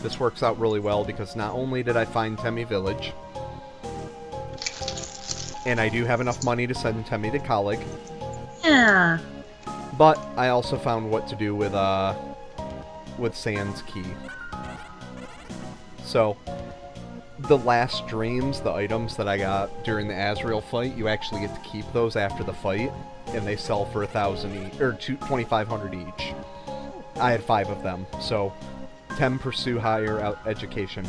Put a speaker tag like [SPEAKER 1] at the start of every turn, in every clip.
[SPEAKER 1] This works out really well because not only did I find Temmie Village, and I do have enough money to send Temmie to college.
[SPEAKER 2] Yeah.
[SPEAKER 1] But I also found what to do with Sans Key. So, the last dreams, the items that I got during the Azrael fight, you actually get to keep those after the fight, and they sell for 1,000 each, or 2,500 each. I had 5 of them, so 10 pursue higher education.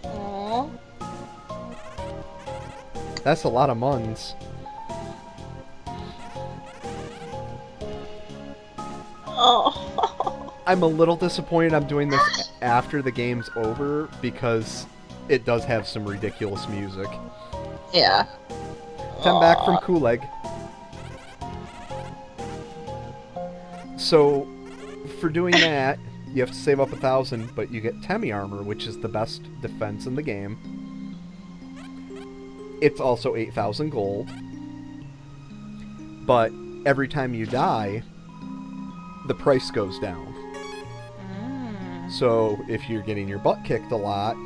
[SPEAKER 2] Aww.
[SPEAKER 1] That's a lot of muns.
[SPEAKER 2] Oh.
[SPEAKER 1] I'm a little disappointed I'm doing this after the game's over because it does have some ridiculous music.
[SPEAKER 2] Yeah.
[SPEAKER 1] 10 back from Kuleg. So, for doing that, you have to save up 1,000, but you get Temmie armor, which is the best defense in the game. It's also 8,000 gold. But every time you die, the price goes down. So if you're getting your butt kicked a lot,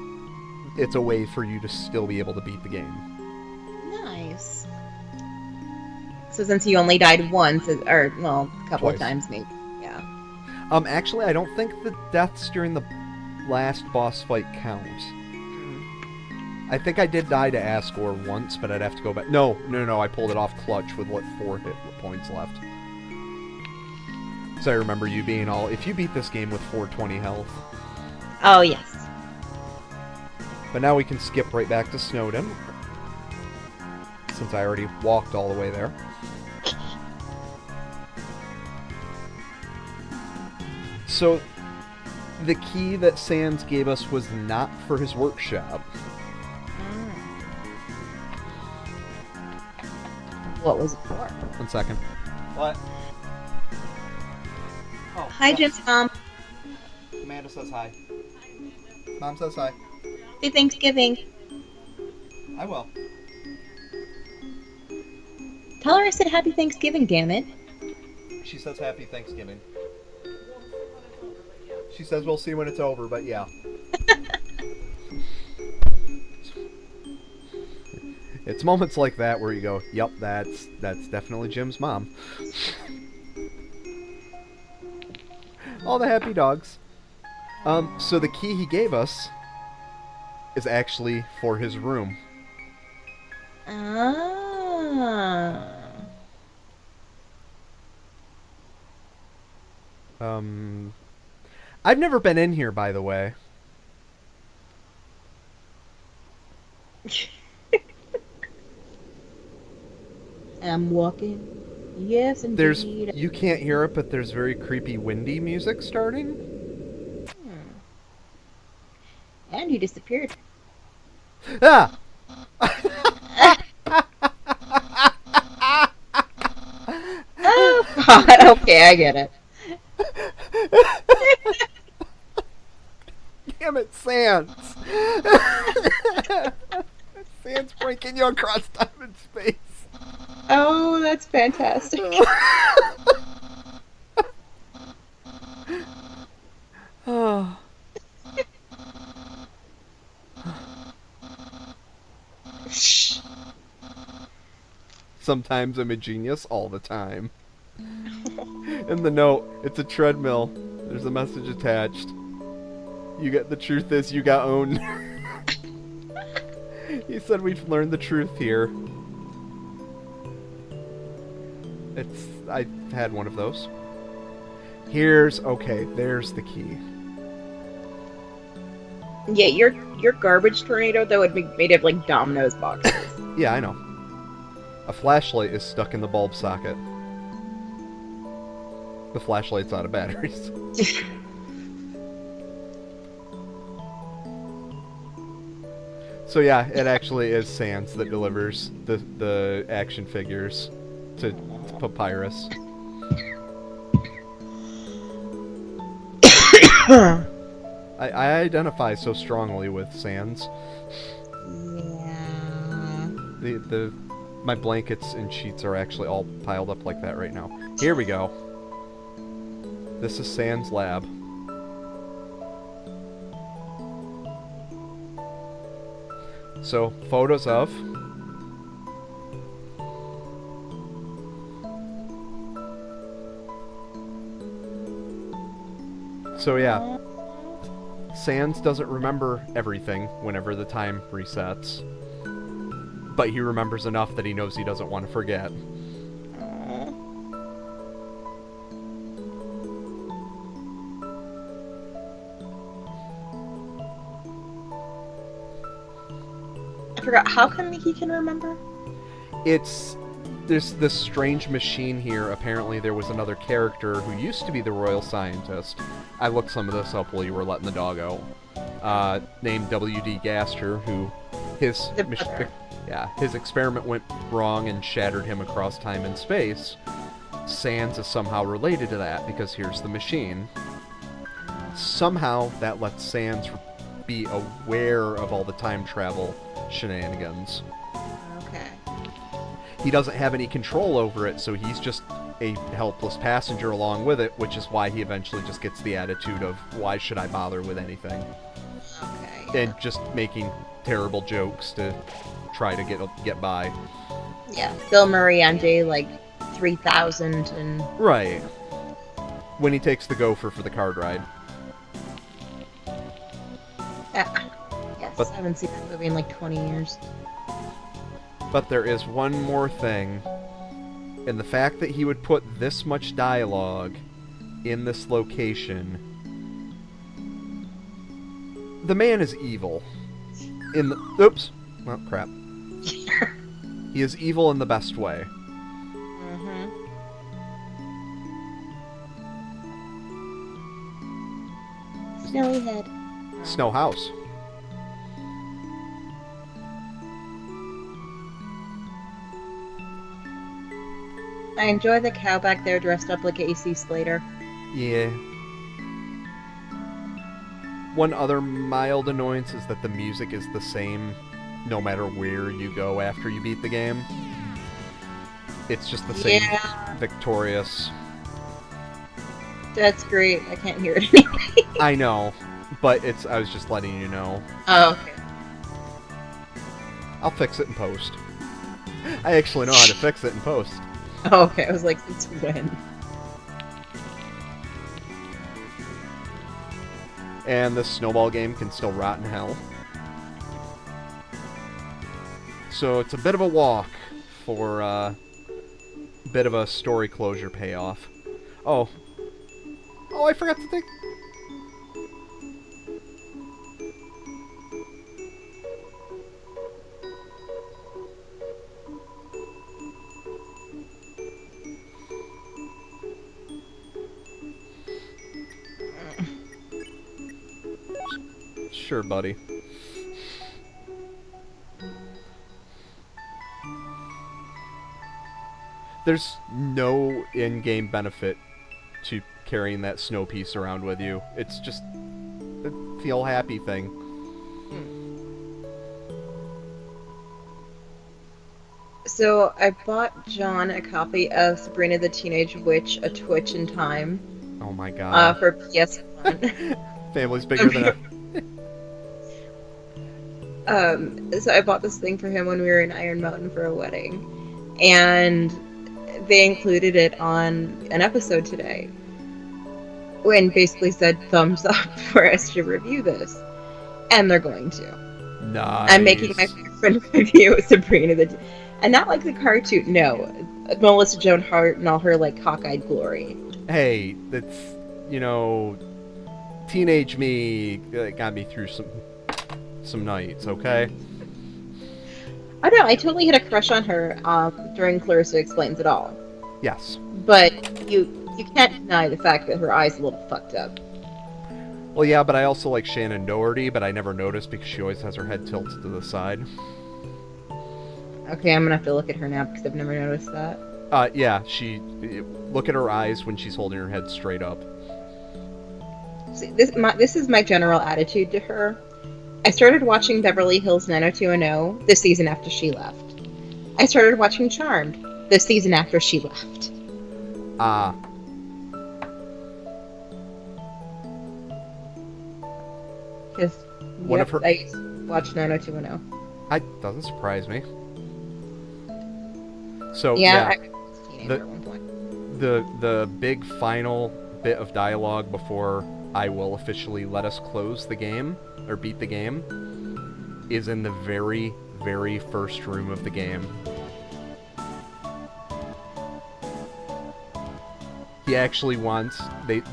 [SPEAKER 1] it's a way for you to still be able to beat the game.
[SPEAKER 2] Nice. So since you only died once, or, well, a couple of times maybe, yeah.
[SPEAKER 1] Actually, I don't think the deaths during the last boss fight count. I think I did die to Asgore once, but I'd have to go back. No, I pulled it off clutch with, 4 hit points left. So I remember you being all, if you beat this game with 420 health.
[SPEAKER 2] Oh, yes.
[SPEAKER 1] But now we can skip right back to Snowdin, since I already walked all the way there. So, the key that Sans gave us was not for his workshop.
[SPEAKER 2] What was it for?
[SPEAKER 1] 1 second. What? Oh,
[SPEAKER 2] Hi, Jim's mom.
[SPEAKER 1] Amanda says hi. Mom says hi.
[SPEAKER 2] Happy Thanksgiving.
[SPEAKER 1] I will.
[SPEAKER 2] Tell her I said Happy Thanksgiving, damn it.
[SPEAKER 1] She says Happy Thanksgiving. She says we'll see when it's over, but yeah. It's moments like that where you go, "Yup, that's definitely Jim's mom." All the happy dogs. So the key he gave us is actually for his room.
[SPEAKER 2] Ah.
[SPEAKER 1] I've never been in here, by the way.
[SPEAKER 2] I'm walking. Yes, indeed.
[SPEAKER 1] You can't hear it, but there's very creepy, windy music starting.
[SPEAKER 2] And he disappeared.
[SPEAKER 1] Ah!
[SPEAKER 2] Oh, God. Okay, I get it.
[SPEAKER 1] Damn it, Sans! Sans breaking you across time and space.
[SPEAKER 2] Oh, that's fantastic.
[SPEAKER 1] Oh. Sometimes I'm a genius, all the time. In the note, it's a treadmill. There's a message attached. The truth is you got owned. He said we've learned the truth here. I had one of those. Okay, there's the key.
[SPEAKER 2] Yeah, your garbage tornado, though, would be made of, like, Domino's boxes.
[SPEAKER 1] Yeah, I know. A flashlight is stuck in the bulb socket. The flashlight's out of batteries. So yeah, it actually is Sans that delivers the action figures to Papyrus. I identify so strongly with Sans.
[SPEAKER 2] Yeah.
[SPEAKER 1] My blankets and sheets are actually all piled up like that right now. Here we go. This is Sans' lab. So, photos of. So yeah, Sans doesn't remember everything whenever the time resets, but he remembers enough that he knows he doesn't want to forget.
[SPEAKER 2] I forgot. How come he can remember?
[SPEAKER 1] There's this strange machine here. Apparently there was another character who used to be the royal scientist. I looked some of this up while you were letting the dog out. Named W.D. Gaster, who his experiment went wrong and shattered him across time and space. Sans is somehow related to that because here's the machine. Somehow that lets Sans be aware of all the time travel shenanigans.
[SPEAKER 2] Okay.
[SPEAKER 1] He doesn't have any control over it, so he's just a helpless passenger along with it, which is why he eventually just gets the attitude of, why should I bother with anything?
[SPEAKER 2] Okay.
[SPEAKER 1] And just making terrible jokes to try to get by.
[SPEAKER 2] Yeah, Bill Murray on day, 3,000 and...
[SPEAKER 1] Right. When he takes the gopher for the card ride.
[SPEAKER 2] Yes,
[SPEAKER 1] But,
[SPEAKER 2] I haven't seen that movie in 20 years.
[SPEAKER 1] But there is one more thing. And the fact that he would put this much dialogue in this location... The man is evil. Oops. Well, crap. He is evil in the best way.
[SPEAKER 2] Mm-hmm. Snowy Head.
[SPEAKER 1] Snow House.
[SPEAKER 2] I enjoy the cow back there dressed up like AC Slater.
[SPEAKER 1] Yeah. One other mild annoyance is that the music is the same no matter where you go after you beat the game. It's just the same victorious.
[SPEAKER 2] That's great. I can't hear it anyway.
[SPEAKER 1] I know, but I was just letting you know.
[SPEAKER 2] Oh, okay.
[SPEAKER 1] I'll fix it in post. I actually know how to fix it in post.
[SPEAKER 2] Oh, okay. I was like, since when?
[SPEAKER 1] And this snowball game can still rot in hell. So it's a bit of a walk for a bit of a story closure payoff. Oh, I forgot to think. Sure, buddy. There's no in-game benefit to carrying that snow piece around with you. It's just a feel happy thing.
[SPEAKER 2] So I bought John a copy of Sabrina the Teenage Witch: A Twitch in Time.
[SPEAKER 1] Oh my god.
[SPEAKER 2] For PS1.
[SPEAKER 1] Family's bigger than
[SPEAKER 2] So I bought this thing for him when we were in Iron Mountain for a wedding, and they included it on an episode today, when basically said thumbs up for us to review this, and they're going to.
[SPEAKER 1] Nice.
[SPEAKER 2] I'm making my friend review Sabrina and not like the cartoon. No, Melissa Joan Hart and all her cockeyed glory.
[SPEAKER 1] Hey, that's teenage me got me through some nights, okay?
[SPEAKER 2] I know, I totally had a crush on her during Clarissa Explains It All.
[SPEAKER 1] Yes.
[SPEAKER 2] But you can't deny the fact that her eye's a little fucked up.
[SPEAKER 1] Well, yeah, but I also like Shannon Doherty, but I never noticed because she always has her head tilted to the side.
[SPEAKER 2] Okay, I'm gonna have to look at her now because I've never noticed that.
[SPEAKER 1] Yeah, look at her eyes when she's holding her head straight up.
[SPEAKER 2] See, this is my general attitude to her. I started watching Beverly Hills 90210 the season after she left. I started watching Charmed the season after she left. Because
[SPEAKER 1] One of her...
[SPEAKER 2] I used to watch 90210.
[SPEAKER 1] Doesn't surprise me. So
[SPEAKER 2] Yeah,
[SPEAKER 1] yeah,
[SPEAKER 2] I was a teenager
[SPEAKER 1] the
[SPEAKER 2] at one point.
[SPEAKER 1] the big final bit of dialogue before I will officially let us close the game or beat the game is in the very, very first room of the game. He actually wants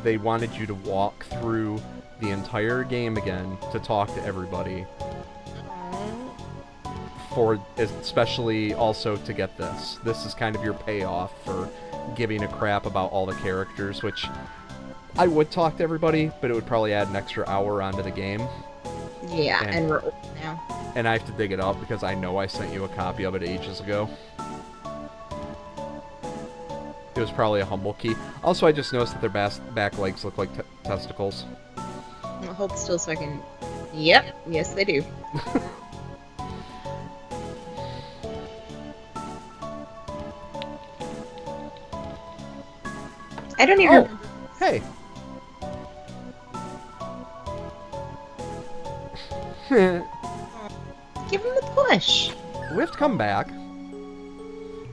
[SPEAKER 1] they wanted you to walk through the entire game again to talk to everybody, for especially also to get this. This is kind of your payoff for giving a crap about all the characters, which I would talk to everybody, but it would probably add an extra hour onto the game.
[SPEAKER 2] Yeah, and we're old now.
[SPEAKER 1] And I have to dig it up because I know I sent you a copy of it ages ago. It was probably a humble key. Also, I just noticed that their back legs look like testicles.
[SPEAKER 2] I'll hold still so I can... Yep, yes they do. I don't even...
[SPEAKER 1] Oh, hey.
[SPEAKER 2] Give him the push.
[SPEAKER 1] We have to come back.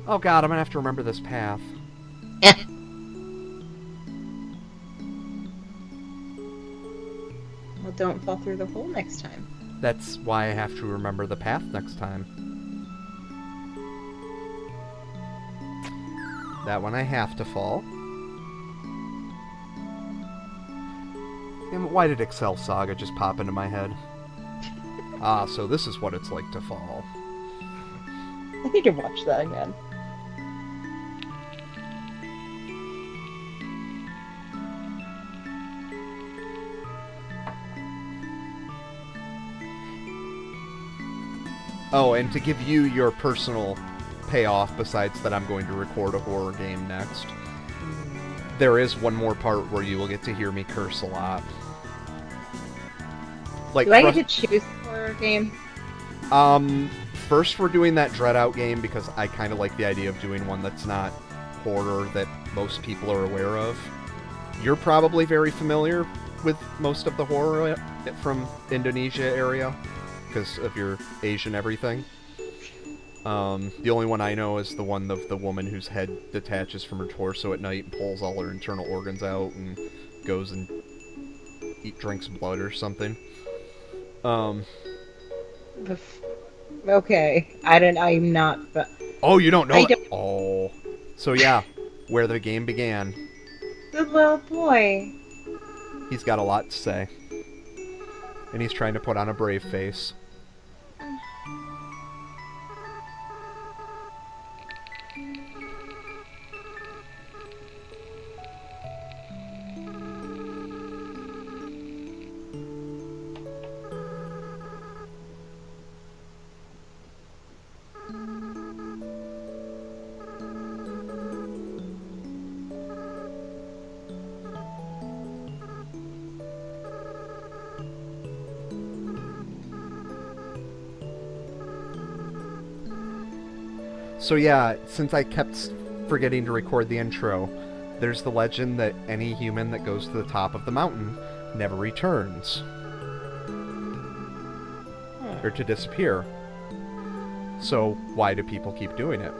[SPEAKER 1] Oh god, I'm gonna have to remember this path.
[SPEAKER 2] Well, don't fall through the hole next time.
[SPEAKER 1] That's why I have to remember the path next time. That one I have to fall. And why did Excel Saga just pop into my head? Ah, so this is what it's like to fall.
[SPEAKER 2] I need to watch that again.
[SPEAKER 1] Oh, and to give you your personal payoff, besides that I'm going to record a horror game next, there is one more part where you will get to hear me curse a lot. Like,
[SPEAKER 2] do I get to choose the horror game?
[SPEAKER 1] First we're doing that Dread Out game because I kind of like the idea of doing one that's not horror that most people are aware of. You're probably very familiar with most of the horror from Indonesia area because of your Asian everything. The only one I know is the one of the woman whose head detaches from her torso at night and pulls all her internal organs out and goes and drinks blood or something.
[SPEAKER 2] Okay, I'm not, but...
[SPEAKER 1] Oh, you don't know
[SPEAKER 2] I
[SPEAKER 1] it?
[SPEAKER 2] don't...
[SPEAKER 1] Oh. So yeah, where the game began.
[SPEAKER 2] The little boy.
[SPEAKER 1] He's got a lot to say. And he's trying to put on a brave face. So yeah, since I kept forgetting to record the intro, there's the legend that any human that goes to the top of the mountain never returns. Or to disappear. So why do people keep doing it?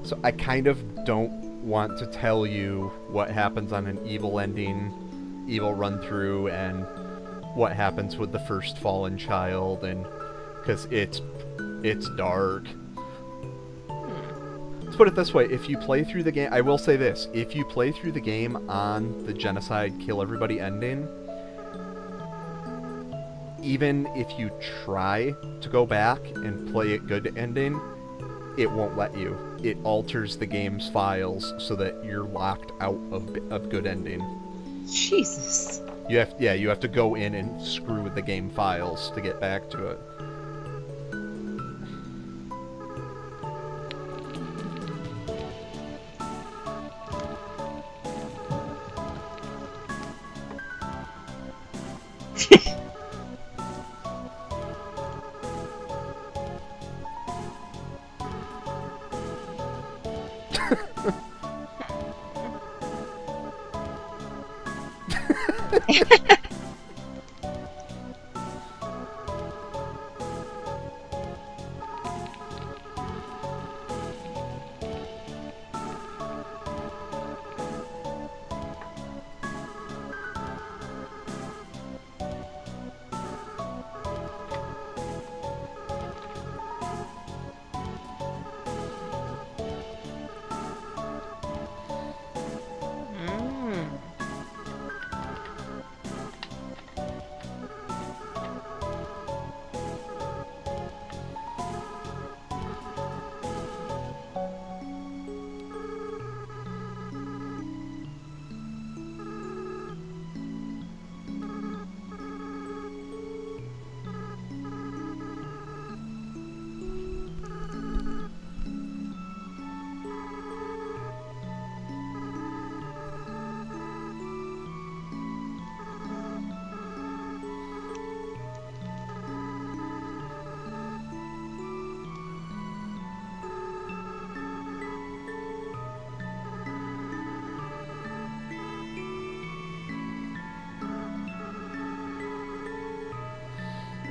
[SPEAKER 1] So I kind of don't want to tell you what happens on an evil ending, evil run through, and what happens with the first fallen child, and because it's dark. Let's put it this way: if you play through the game, I will say this: if you play through the game on the genocide, kill everybody ending, even if you try to go back and play it good ending, it won't let you. It alters the game's files so that you're locked out of good ending.
[SPEAKER 2] Jesus.
[SPEAKER 1] You have to go in and screw with the game files to get back to it.
[SPEAKER 2] Mm.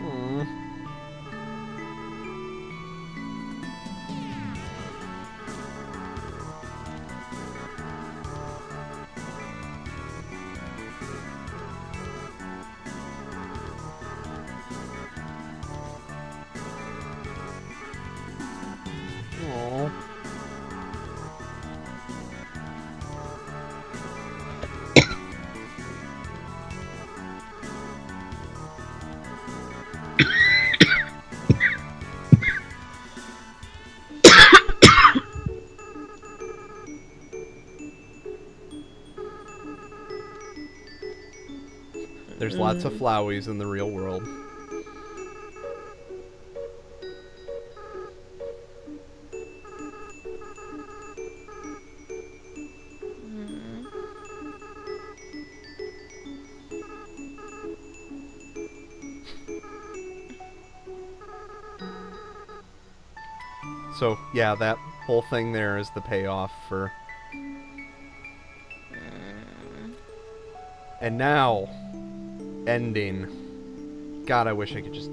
[SPEAKER 1] Hmm. Aw. There's lots of flowies in the real world.
[SPEAKER 2] Mm.
[SPEAKER 1] So, yeah, that whole thing there is the payoff for...
[SPEAKER 2] Mm.
[SPEAKER 1] And now, ending. God, I wish I could just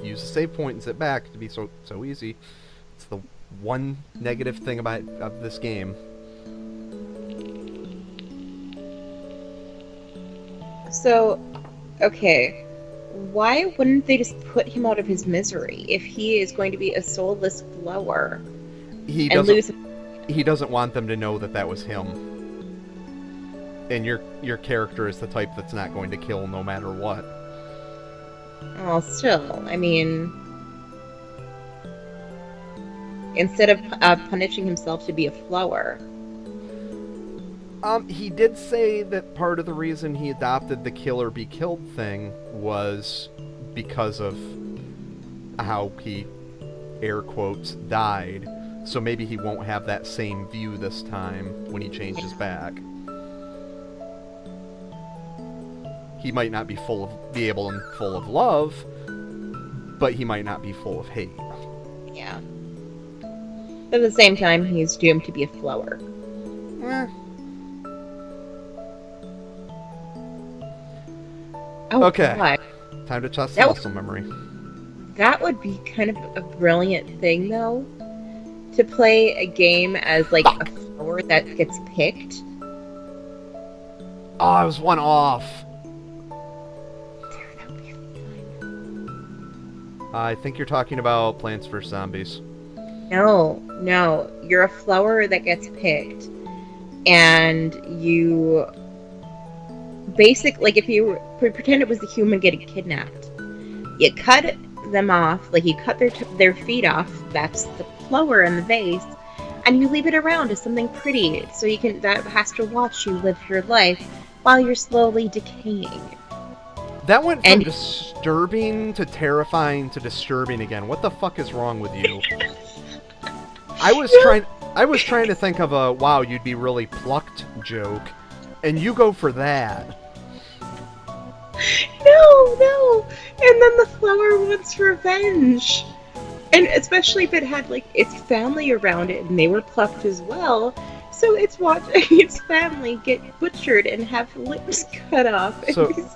[SPEAKER 1] use a save point and sit back. It'd be so easy. It's the one negative thing of this game.
[SPEAKER 2] So, okay, why wouldn't they just put him out of his misery if he is going to be a soulless flower
[SPEAKER 1] He
[SPEAKER 2] and
[SPEAKER 1] doesn't.
[SPEAKER 2] lose?
[SPEAKER 1] He doesn't want them to know that was him. And your character is the type that's not going to kill no matter what.
[SPEAKER 2] Well, still, I mean, instead of punishing himself to be a flower.
[SPEAKER 1] He did say that part of the reason he adopted the kill or be killed thing was because of how he, air quotes, died. So maybe he won't have that same view this time when he changes back. He might not be full of love, but he might not be full of hate.
[SPEAKER 2] Yeah. But at the same time, he's doomed to be a flower. Oh,
[SPEAKER 1] Okay.
[SPEAKER 2] God.
[SPEAKER 1] Time to test
[SPEAKER 2] That-
[SPEAKER 1] muscle memory.
[SPEAKER 2] That would be kind of a brilliant thing, though, to play a game as, like, a flower that gets picked.
[SPEAKER 1] Oh, I was one off.
[SPEAKER 2] That would be fun.
[SPEAKER 1] I think you're talking about Plants vs. Zombies.
[SPEAKER 2] No, you're a flower that gets picked, and you like if you pretend it was the human getting kidnapped, you cut them off, like you cut their feet off. That's the flower in the vase, and you leave it around as something pretty, so that has to watch you live your life while you're slowly decaying.
[SPEAKER 1] That went from disturbing to terrifying to disturbing again. What the fuck is wrong with you? I was trying to think of a wow, you'd be really plucked joke, and you go for that.
[SPEAKER 2] No, no. And then the flower wants revenge. And especially if it had, like, its family around it and they were plucked as well. So it's watching its family get butchered and have lips cut off. And
[SPEAKER 1] So-
[SPEAKER 2] he's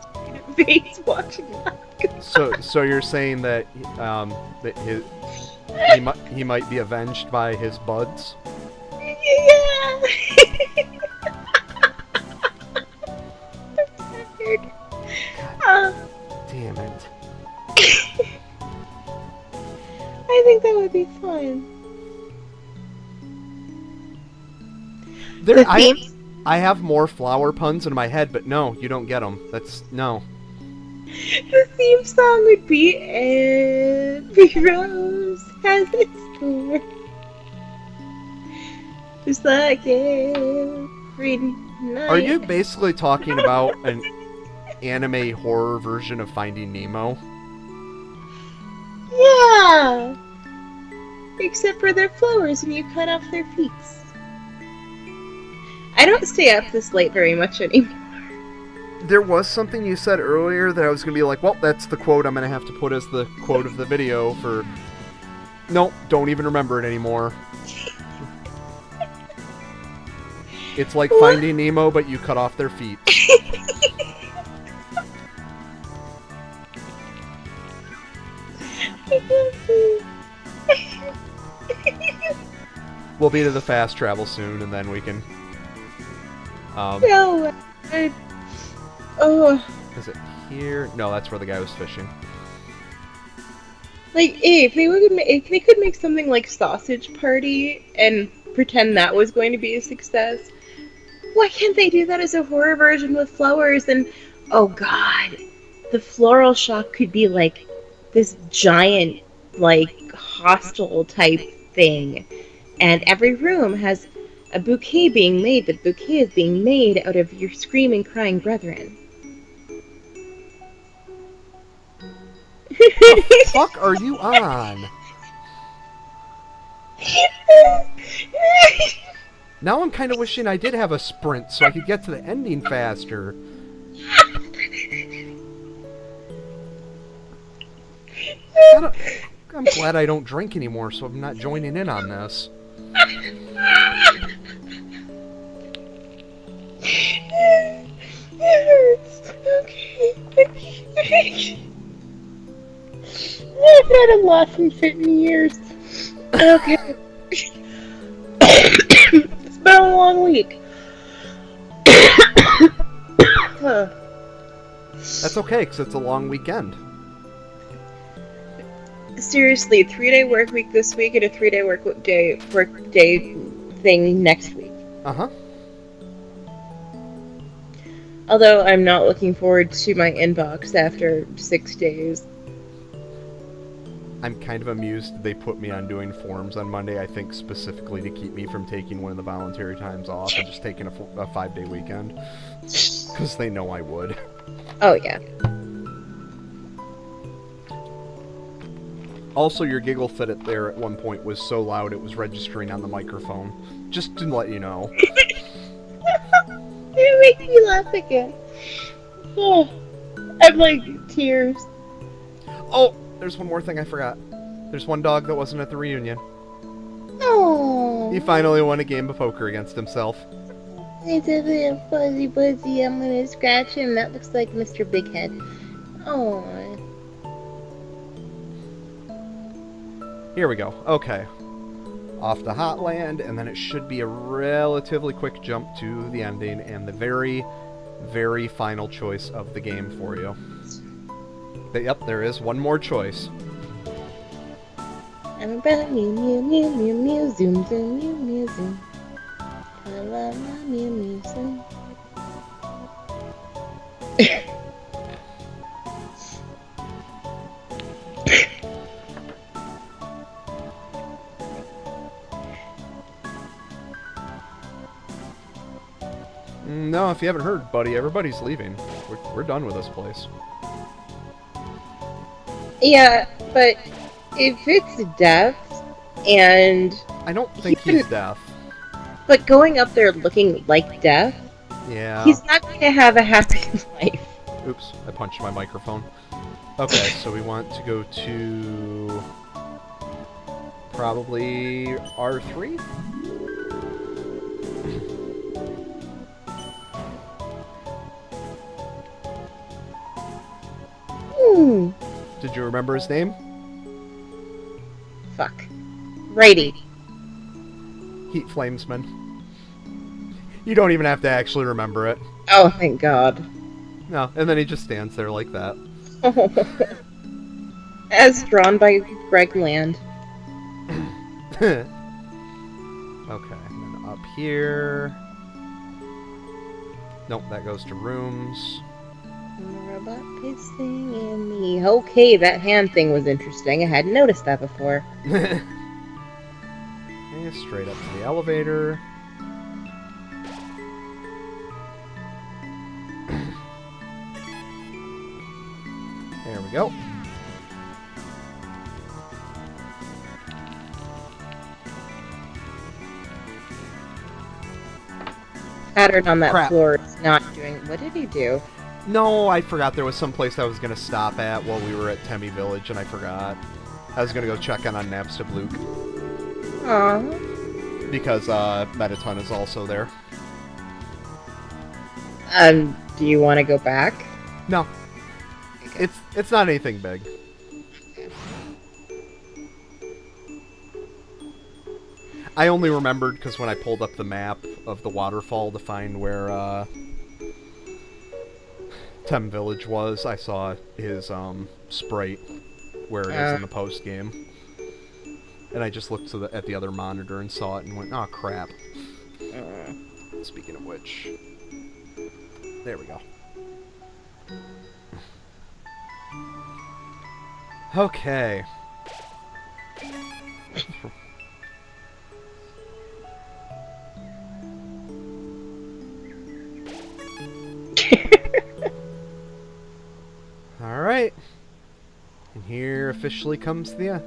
[SPEAKER 2] face watching that.
[SPEAKER 1] So you're saying that that he might be avenged by his buds?
[SPEAKER 2] Yeah. I'm tired.
[SPEAKER 1] Damn it.
[SPEAKER 2] I think that would be fun. The theme-
[SPEAKER 1] I have more flower puns in my head, but no, you don't get them. No.
[SPEAKER 2] The theme song would be Every Rose Has Its Thorn. Just like every night.
[SPEAKER 1] Are you basically talking about an anime horror version of Finding Nemo?
[SPEAKER 2] Yeah! Except for their flowers and you cut off their feet. I don't stay up this late very much anymore.
[SPEAKER 1] There was something you said earlier that I was going to be like, well, that's the quote I'm going to have to put as the quote of the video for... Nope, don't even remember it anymore. It's like Finding Nemo, but you cut off their feet. We'll be to the fast travel soon, and then we can...
[SPEAKER 2] No,
[SPEAKER 1] Is it here? No, that's where the guy was fishing.
[SPEAKER 2] like, if they could make something like Sausage Party and pretend that was going to be a success, why can't they do that as a horror version with flowers? And oh god, the floral shop could be like this giant, like, hostel type thing, and every room has a bouquet being made. The bouquet is being made out of your screaming, crying brethren.
[SPEAKER 1] The fuck are you on? Now I'm kind of wishing I did have a sprint so I could get to the ending faster. I'm glad I don't drink anymore, so I'm not joining in on this.
[SPEAKER 2] It hurts. Okay. I've had a laughing fit in years. Okay. It's been a long week.
[SPEAKER 1] That's okay, because it's a long weekend.
[SPEAKER 2] Seriously, a 3-day work week this week and a 3-day work day thing next week.
[SPEAKER 1] Uh-huh.
[SPEAKER 2] Although I'm not looking forward to my inbox after 6 days.
[SPEAKER 1] I'm kind of amused they put me on doing forms on Monday, I think specifically to keep me from taking one of the voluntary times off and just taking a 5-day weekend. Because they know I would.
[SPEAKER 2] Oh, yeah.
[SPEAKER 1] Also, your giggle fit there at one point was so loud it was registering on the microphone. Just to let you know.
[SPEAKER 2] It makes me laugh again. Oh, I'm like tears.
[SPEAKER 1] Oh, there's one more thing I forgot. There's one dog that wasn't at the reunion.
[SPEAKER 2] Oh,
[SPEAKER 1] He finally won a game of poker against himself.
[SPEAKER 2] it's a little fuzzy buzzy. I'm gonna scratch him. That looks like Mr. Big Head. Oh.
[SPEAKER 1] Here we go. Okay. Off the Hotland, and then it should be a relatively quick jump to the ending and the very, very final choice of the game for you. Yep, there is one more choice.
[SPEAKER 2] I'm about mew mew mew mew mew zoom zoom mew mew zoom. I love my mew mew zoom.
[SPEAKER 1] No, if you haven't heard, buddy, everybody's leaving. We're done with this place.
[SPEAKER 2] Yeah, but if it's death and
[SPEAKER 1] I don't think he's deaf.
[SPEAKER 2] but going up there looking like death,
[SPEAKER 1] Yeah.
[SPEAKER 2] he's not going to have a happy life.
[SPEAKER 1] Oops, I punched my microphone. Okay, so we want to go to probably R3? Did you remember his name?
[SPEAKER 2] Fuck. Righty.
[SPEAKER 1] Heat Flamesman. You don't even have to actually remember it.
[SPEAKER 2] Oh, thank God.
[SPEAKER 1] No, and then he just stands there like that.
[SPEAKER 2] As drawn by Greg Land.
[SPEAKER 1] Okay, and then up here... Nope, that goes to rooms.
[SPEAKER 2] Robot pissing in me. Okay, that hand thing was interesting. I hadn't noticed that before.
[SPEAKER 1] Okay, straight up to the elevator. There we go.
[SPEAKER 2] Pattern on that
[SPEAKER 1] Crap.
[SPEAKER 2] floor is not doing... What did he do?
[SPEAKER 1] No, I forgot there was some place I was going to stop at while we were at Temmie Village, and I forgot. I was going to go check on Nabstabluke.
[SPEAKER 2] Aww.
[SPEAKER 1] Because Metaton is also there.
[SPEAKER 2] Do you want to go back?
[SPEAKER 1] No. It's not anything big. I only remembered because when I pulled up the map of the waterfall to find where Tem Village was, I saw his sprite where it is in the post game, and I just looked at the other monitor and saw it and went, "Oh crap!" Speaking of which, there we go. Okay. Alright. And here officially comes the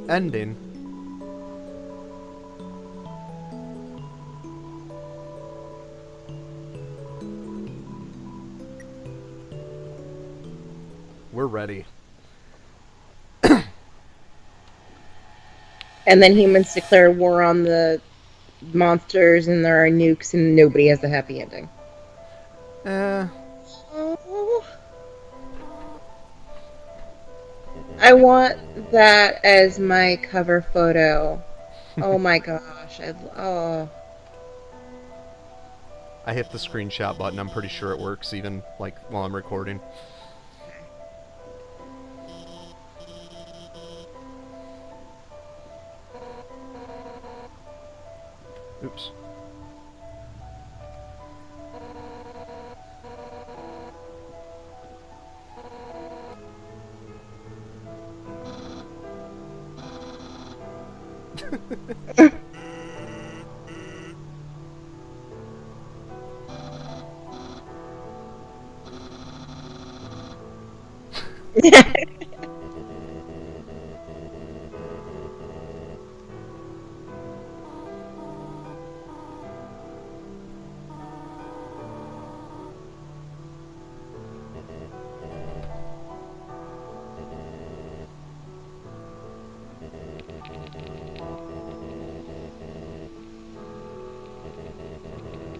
[SPEAKER 1] ending. We're ready.
[SPEAKER 2] And then humans declare war on the monsters, and there are nukes, and nobody has a happy ending. Oh. I want that as my cover photo. Oh my gosh.
[SPEAKER 1] I hit the screenshot button. I'm pretty sure it works even like while I'm recording. Oops.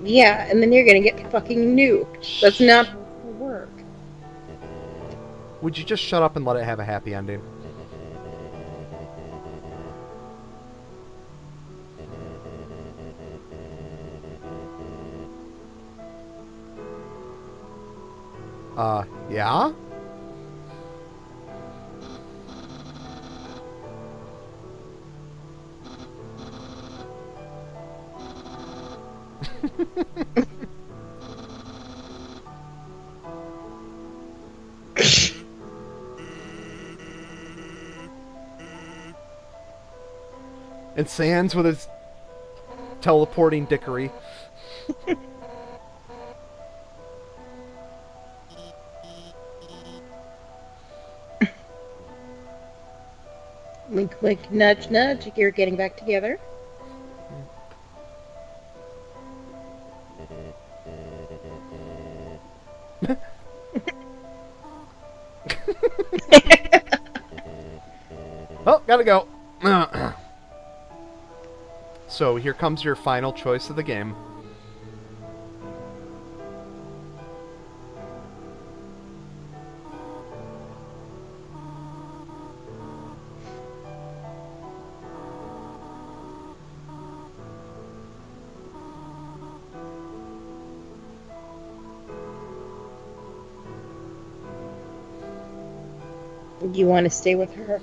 [SPEAKER 2] Yeah, and then you're gonna get fucking nuked. That's not how it's gonna work.
[SPEAKER 1] Would you just shut up and let it have a happy ending? Yeah? And Sans with his teleporting dickery.
[SPEAKER 2] Wink, wink, nudge, nudge. You're getting back together.
[SPEAKER 1] Oh, gotta go. So here comes your final choice of the game.
[SPEAKER 2] You want to stay with her?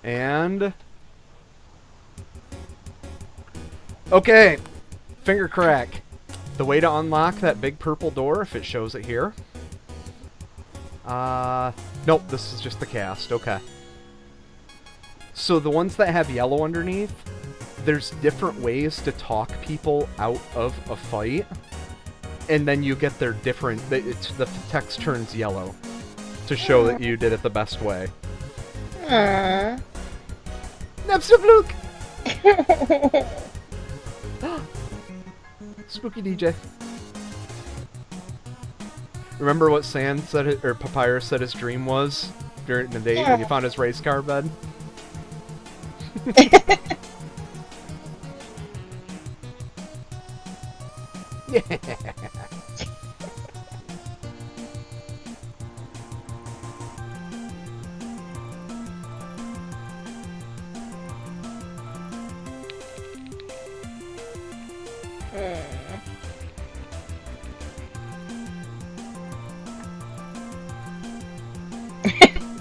[SPEAKER 1] And... Okay, finger crack. The way to unlock that big purple door, if it shows it here. Nope, this is just the cast, okay. So the ones that have yellow underneath, there's different ways to talk people out of a fight. And then you get their different... the text turns yellow to show that you did it the best way.
[SPEAKER 2] Aww.
[SPEAKER 1] Nepsavluk! Spooky DJ. Remember what Sand said, or Papyrus said his dream was during the day when he found his race car bed? Yeah.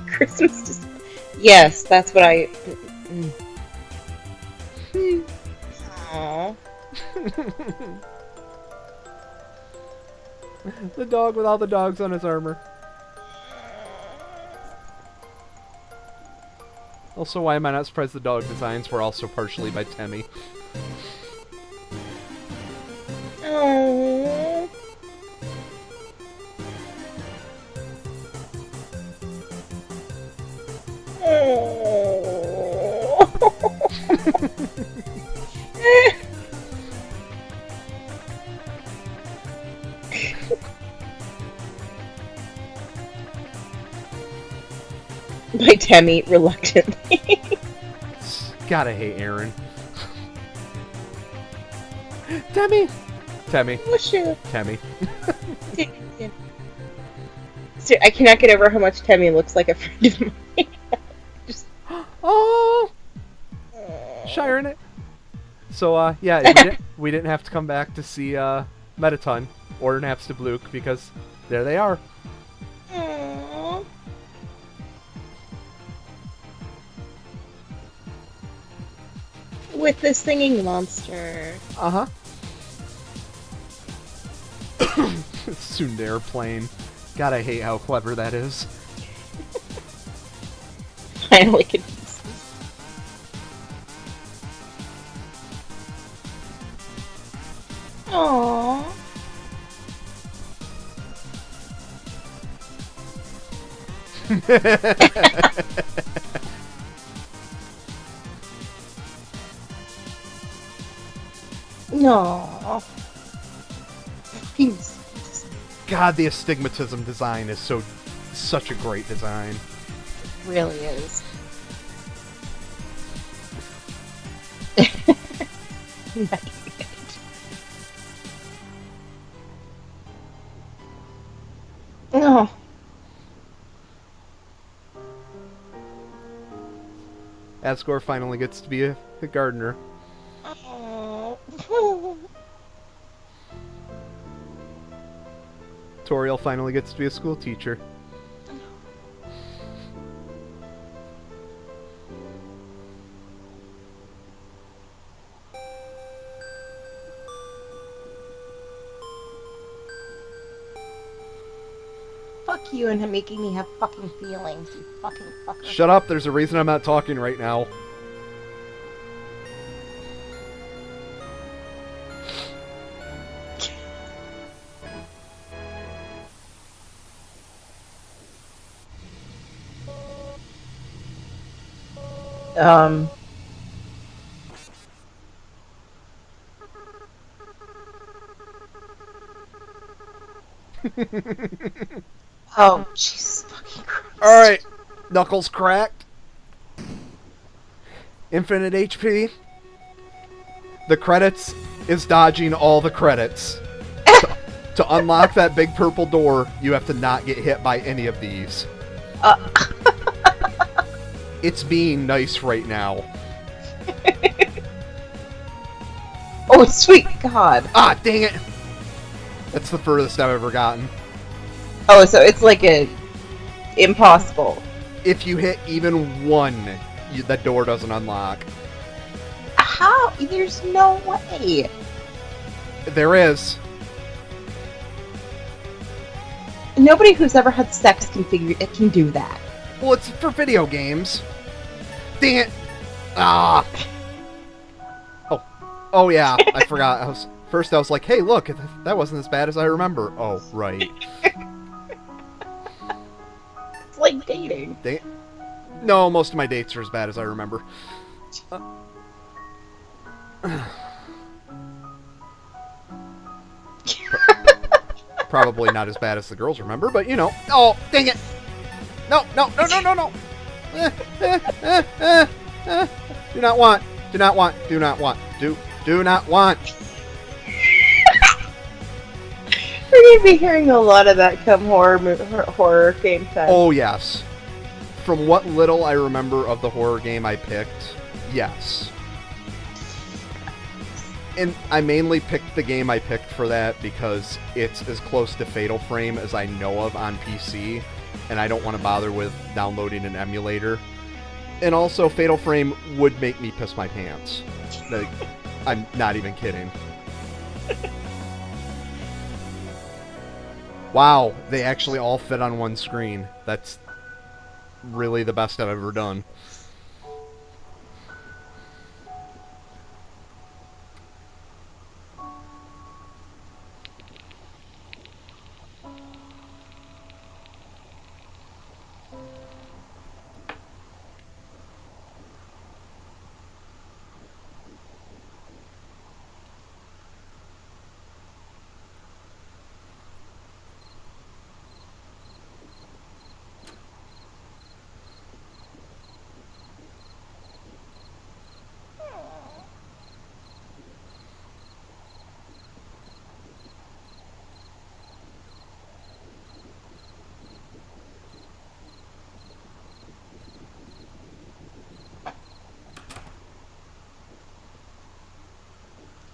[SPEAKER 2] Christmas just... Yes, that's what I... Aww.
[SPEAKER 1] The dog with all the dogs on his armor. Also, why am I not surprised the dog designs were also partially by Temmie?
[SPEAKER 2] Aww. By Temmie, reluctantly.
[SPEAKER 1] Gotta hate Aaron. Temmie! Temmie.
[SPEAKER 2] What's your...
[SPEAKER 1] Temmie.
[SPEAKER 2] I cannot get over how much Temmie looks like a friend of mine. Just...
[SPEAKER 1] Oh! Shiring it. So, yeah, we didn't have to come back to see Metaton or Napstablook because there they are.
[SPEAKER 2] Aww. With the singing monster.
[SPEAKER 1] Uh-huh. Tsundere plane. God, I hate how clever that is.
[SPEAKER 2] Finally convinced me. Aww. No. He's...
[SPEAKER 1] God, the astigmatism design is such a great design.
[SPEAKER 2] really is. No.
[SPEAKER 1] Asgore finally gets to be a gardener.
[SPEAKER 2] Oh.
[SPEAKER 1] Toriel finally gets to be a school teacher.
[SPEAKER 2] fuck you and making me have fucking feelings, you fucking fucker.
[SPEAKER 1] Shut up, there's a reason I'm not talking right now.
[SPEAKER 2] Oh, Jesus fucking Christ.
[SPEAKER 1] Alright, Knuckles cracked. Infinite HP. The credits is dodging all the credits. To unlock that big purple door, you have to not get hit by any of these. It's being nice right now.
[SPEAKER 2] Oh, sweet God.
[SPEAKER 1] Ah, dang it! That's the furthest I've ever gotten.
[SPEAKER 2] Oh, so it's like a impossible.
[SPEAKER 1] If you hit even one, the door doesn't unlock.
[SPEAKER 2] How? There's no way.
[SPEAKER 1] There is.
[SPEAKER 2] Nobody who's ever had sex can do that.
[SPEAKER 1] Well, it's for video games. Dang it! Ah! Oh yeah, I forgot. First I was like, hey, look, that wasn't as bad as I remember. Oh, right.
[SPEAKER 2] It's like dating.
[SPEAKER 1] No, most of my dates are as bad as I remember. Probably not as bad as the girls remember, but you know. Oh, dang it! No! Do not want.
[SPEAKER 2] We're gonna be hearing a lot of that come horror game time.
[SPEAKER 1] Oh, yes. From what little I remember of the horror game I picked, yes. And I mainly picked the game I picked for that because it's as close to Fatal Frame as I know of on PC, and I don't want to bother with downloading an emulator. And also, Fatal Frame would make me piss my pants. Like, I'm not even kidding. Wow, they actually all fit on one screen. That's really the best I've ever done.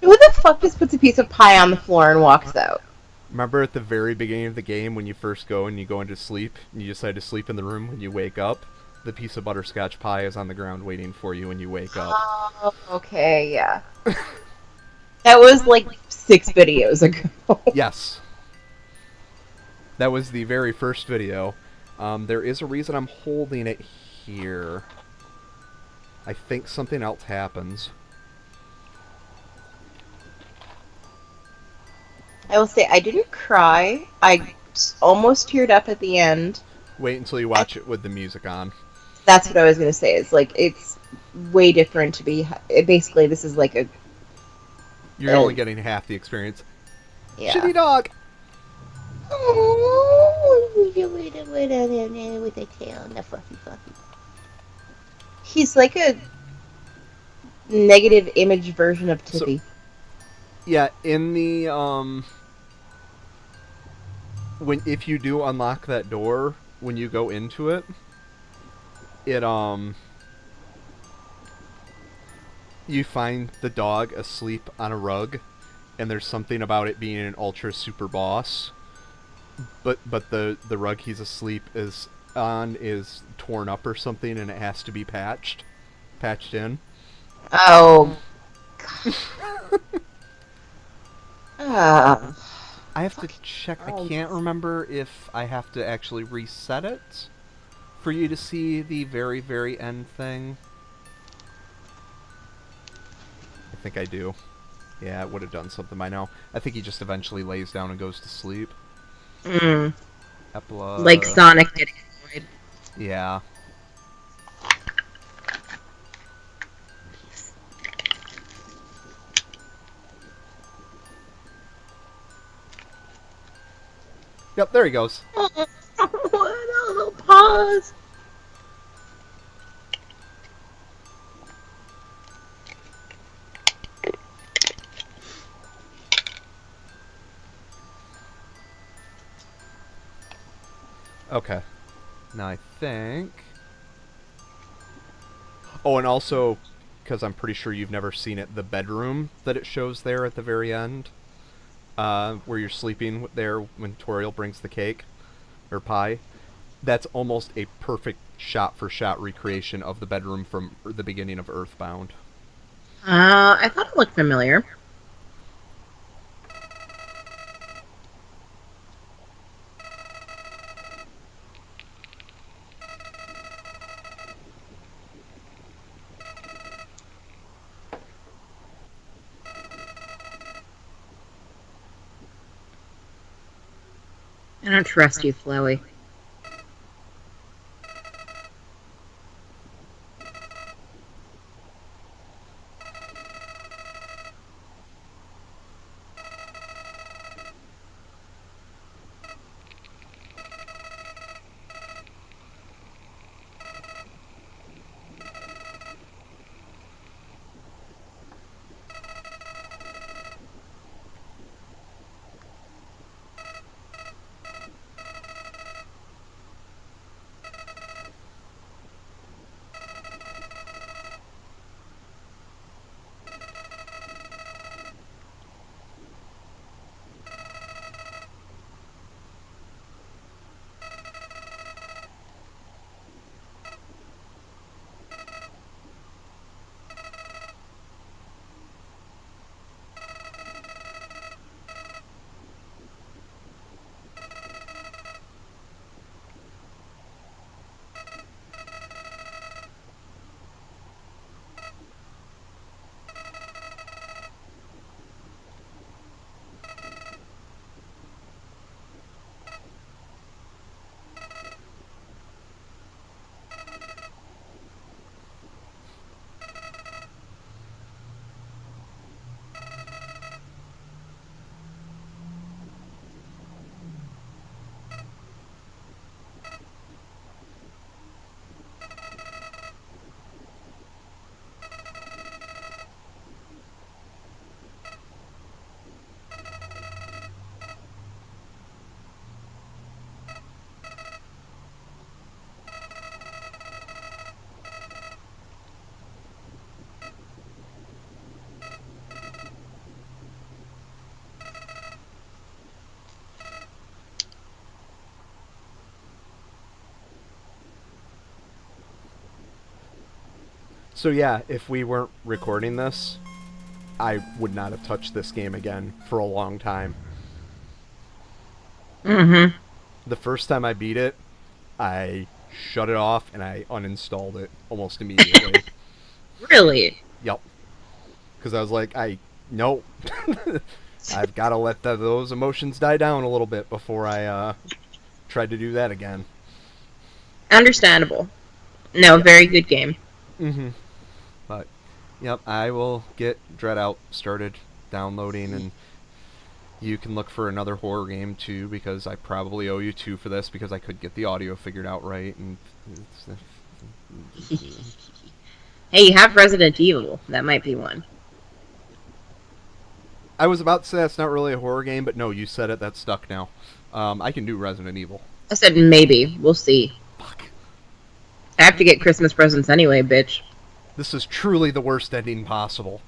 [SPEAKER 2] Who the fuck just puts a piece of pie on the floor and walks out?
[SPEAKER 1] Remember at the very beginning of the game when you first go and you go into sleep, and you decide to sleep in the room when you wake up? The piece of butterscotch pie is on the ground waiting for you when you wake up.
[SPEAKER 2] Oh, okay, yeah. That was like 6 videos ago.
[SPEAKER 1] Yes. That was the very first video. There is a reason I'm holding it here. I think something else happens.
[SPEAKER 2] I will say, I didn't cry. I almost teared up at the end.
[SPEAKER 1] Wait until you watch it with the music on.
[SPEAKER 2] That's what I was going to say. It's like, it's way different to be... Basically, this is like a...
[SPEAKER 1] You're only getting half the experience.
[SPEAKER 2] Yeah.
[SPEAKER 1] Shitty dog!
[SPEAKER 2] Oh, with a tail and a fluffy. He's like a negative image version of Tippy.
[SPEAKER 1] Yeah, in the, if you do unlock that door, when you go into it, you find the dog asleep on a rug, and there's something about it being an ultra super boss, but the rug he's asleep is torn up or something, and it has to be patched in.
[SPEAKER 2] Oh, God.
[SPEAKER 1] I have to check. I can't remember if I have to actually reset it for you to see the very, very end thing. I think I do. Yeah, it would have done something by now. I think he just eventually lays down and goes to sleep.
[SPEAKER 2] Mm.
[SPEAKER 1] Epla...
[SPEAKER 2] Like Sonic getting annoyed.
[SPEAKER 1] Yeah. Yep, there he goes.
[SPEAKER 2] Oh, a little pause.
[SPEAKER 1] Okay. Now I think... Oh, and also, because I'm pretty sure you've never seen it, the bedroom that it shows there at the very end, where you're sleeping there when Toriel brings the cake, or pie, that's almost a perfect shot-for-shot recreation of the bedroom from the beginning of Earthbound.
[SPEAKER 2] I thought it looked familiar. I don't trust you, Flowey.
[SPEAKER 1] So yeah, if we weren't recording this, I would not have touched this game again for a long time.
[SPEAKER 2] Mm-hmm.
[SPEAKER 1] The first time I beat it, I shut it off and I uninstalled it almost immediately.
[SPEAKER 2] Really?
[SPEAKER 1] Yep. Because I was like, nope. I've got to let those emotions die down a little bit before I tried to do that again.
[SPEAKER 2] Understandable. No, very good game.
[SPEAKER 1] Mm-hmm. But, yep, I will get Dread Out started downloading, and you can look for another horror game too, because I probably owe you 2 for this, because I could get the audio figured out right. And
[SPEAKER 2] Hey, you have Resident Evil. That might be one.
[SPEAKER 1] I was about to say that's not really a horror game, but no, you said it. That's stuck now. I can do Resident Evil.
[SPEAKER 2] I said maybe. We'll see.
[SPEAKER 1] Fuck.
[SPEAKER 2] I have to get Christmas presents anyway, bitch.
[SPEAKER 1] This is truly the worst ending possible.